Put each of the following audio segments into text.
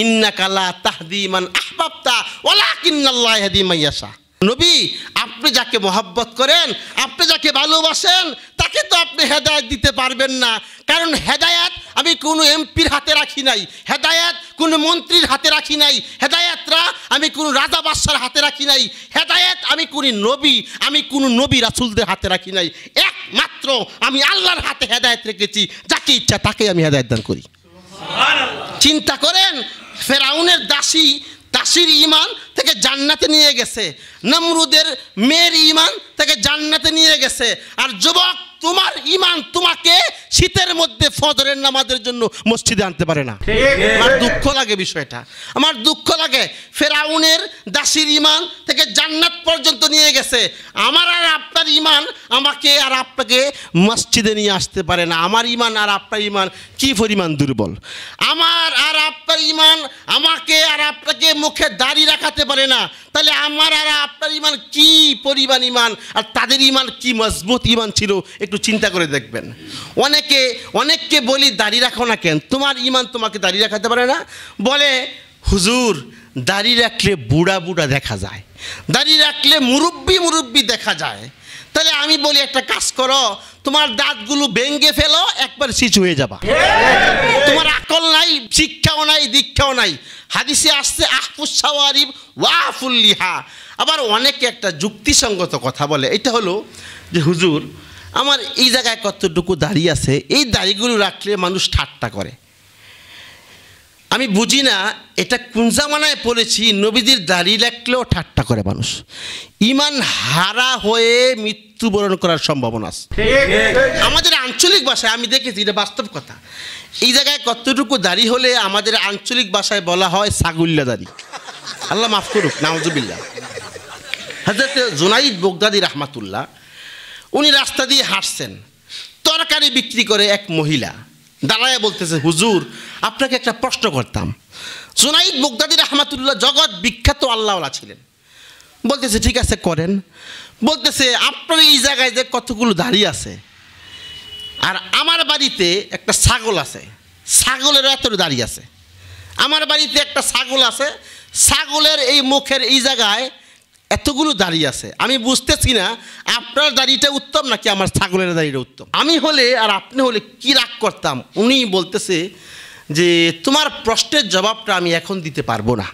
ইন্নাকা লা তাহদি মান আহবাবতা ওয়ালাকিন্নাল্লাহ ইয়াহদি মান ইয়াশা। নবী, আপনি যাকে মহব্বত করেন, আপনি যাকে ভালোবাসেন, তাকে তো আপনি হেদায়েত দিতে পারবেন না। কারণ হেদায়েত আমি কোনো এমপির হাতে রাখি নাই, হেদায়েত কোনো মন্ত্রীর হাতে রাখি নাই, হেদায়েতরা আমি কোনো রাজা বাদশার হাতে রাখি নাই, হেদায়েত আমি কোনো নবী রাসূলদের হাতে রাখি নাই। একমাত্র আমি আল্লাহর হাতে হেদায়েত রেখেছি, যাকে ইচ্ছা তাকে আমি হেদায়েত দান করি। চিন্তা করেন, ফেরাউনের দাসীর ঈমান থেকে জান্নাতে নিয়ে গেছে, নমরুদের মেয়ের ঈমান থেকে জান্নাতে নিয়ে গেছে। আর যুবক, তোমার ঈমান তোমাকে শীতের মধ্যে ফজরের নামাজের জন্য মসজিদে আনতে পারে না। আমার দুঃখ লাগে বিষয়টা, আমার দুঃখ লাগে। ফেরাউনের দাসীর ঈমান থেকে জান্নাত পর্যন্ত নিয়ে গেছে, আমার আর আপনার ঈমান আমাকে আর আপনাকে মসজিদে নিয়ে আসতে পারে না। আমার ঈমান আর আপনার ঈমান কি পরিমাণ দুর্বল! আমার আর আপনার ঈমান আমাকে আর আপনাকে মুখে দাড়ি রাখাতে পারে না। তাহলে আমার আর আপনার ঈমান কি পরিমাণ ঈমান, আর তাদের ঈমান কি মজবুত ঈমান ছিল, একটু চিন্তা করে দেখবেন। অনেককে বলি দাড়ি রাখো না কেন, তোমার ঈমান তোমাকে দাড়ি রাখাতে পারে না। বলে, হুজুর দাড়ি রাখলে বুড়া বুড়া দেখা যায়, দাড়ি রাখলে মুরব্বি দেখা যায়। তাহলে আমি বলি, একটা কাজ করো, তোমার দাঁতগুলো ভেঙে ফেলো, একবার শিশু হয়ে যাবা। তোমার আকল নাই, শিক্ষাও নাই, দীক্ষাও নাই। হাদিসে আসছে আহফুস সাওয়ারিব ওয়াফুল লিহা। আবার অনেকে একটা যুক্তিসঙ্গত কথা বলে, এটা হলো যে হুজুর আমার এই জায়গায় কতটুকু দাড়ি আছে, এই দাড়িগুলো রাখলে মানুষ ঠাট্টা করে। আমি বুঝি না এটা কোন জামানায় পড়েছি, নবীদের দাড়ি রাখলেও ঠাট্টা করে মানুষ। ঈমান হারা হয়ে মৃত্যুবরণ করার সম্ভাবনা আছে। আমাদের আঞ্চলিক ভাষায় আমি দেখেছি, এটা বাস্তব কথা, এই জায়গায় কতটুকু দাড়ি হলে আমাদের আঞ্চলিক ভাষায় বলা হয় ছাগল্লা দাড়ি। আল্লাহ মাফ করুক, নাউজুবিল্লাহ। হযরত জুনাইদ বাগদাদী রাহমাতুল্লাহ, উনি রাস্তা দিয়ে হাঁটছেন, তরকারি বিক্রি করে এক মহিলা দাঁড়ায় বলতেছে, হুজুর আপনাকে একটা প্রশ্ন করতাম। জুনাইদ বাগদাদী রাহমাতুল্লাহ জগৎ বিখ্যাত আল্লাহওয়ালা ছিলেন। বলতেছে, ঠিক আছে করেন। বলতেছে, আপনার এই জায়গায় যে কতগুলো দাড়ি আছে, আর আমার বাড়িতে একটা ছাগল আছে, ছাগলের এত দাড়ি আছে। আমার বাড়িতে একটা ছাগল আছে, ছাগলের এই মুখের এই জায়গায় এতগুলো দাড়ি আছে। আমি বুঝতেছি না আপনার দাড়িটা উত্তম নাকি আমার ছাগলের দাড়িটা উত্তম। আমি হলে আর আপনি হলে কি রাগ করতাম। উনি বলতেছে যে তোমার প্রশ্নের জবাবটা আমি এখন দিতে পারবো না।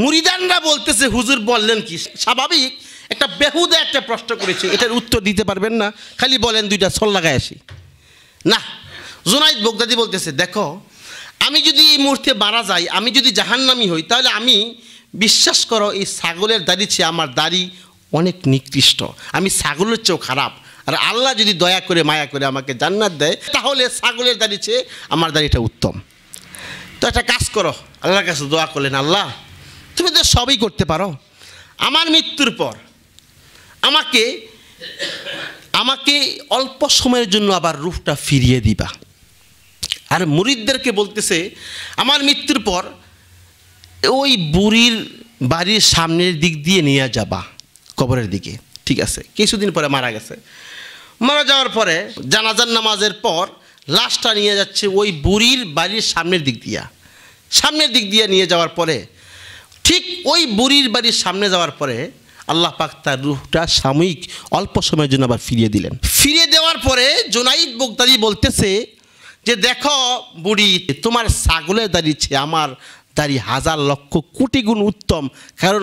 মুরিদানরা বলতেছে, হুজুর বললেন কি? স্বাভাবিক একটা বেহুদা একটা প্রশ্ন করেছে, এটার উত্তর দিতে পারবেন না, খালি বলেন দুইটা ছল লাগায় আসি না। জুনাইদ বাগদাদী বলতেছে, দেখো আমি যদি এই মুহূর্তে মারা যাই, আমি যদি জাহান্নামী হই, তাহলে আমি বিশ্বাস করো এই ছাগলের দাড়ি চেয়ে আমার দাড়ি অনেক নিকৃষ্ট, আমি ছাগলের চেয়েও খারাপ। আর আল্লাহ যদি দয়া করে মায়া করে আমাকে জান্নাত দেয়, তাহলে ছাগলের দাড়ি চেয়ে আমার দাড়িটা উত্তম। তো একটা কাজ করো, আল্লাহর কাছে দোয়া করলেন, আল্লাহ তুমি তো সবই করতে পারো, আমার মৃত্যুর পর আমাকে অল্প সময়ের জন্য আবার রূহটা ফিরিয়ে দিবা। আর মুরিদদেরকে বলতেছে, আমার মৃত্যুর পর ওই বুড়ির বাড়ির সামনের দিক দিয়ে নিয়ে যাবা কবরের দিকে। ঠিক আছে, কিছুদিন পরে মারা গেছে। মারা যাওয়ার পরে জানাজার নামাজের পর লাশটা নিয়ে যাচ্ছে ওই বুড়ির বাড়ির সামনের দিক দিয়ে নিয়ে যাওয়ার পরে, ঠিক ওই বুড়ির বাড়ির সামনে যাওয়ার পরে আল্লাহ পাক তার রূহটা সাময়িক অল্প সময়ের জন্য আবার ফিরিয়ে দিলেন। ফিরিয়ে দেওয়ার পরে জুনাইদ বাগদাদী বলতেছে যে, দেখো বুড়ি, তোমার ছাগলের দাড়ি চেয়ে আমার দাড়ি হাজার লক্ষ কোটি গুণ উত্তম। কারণ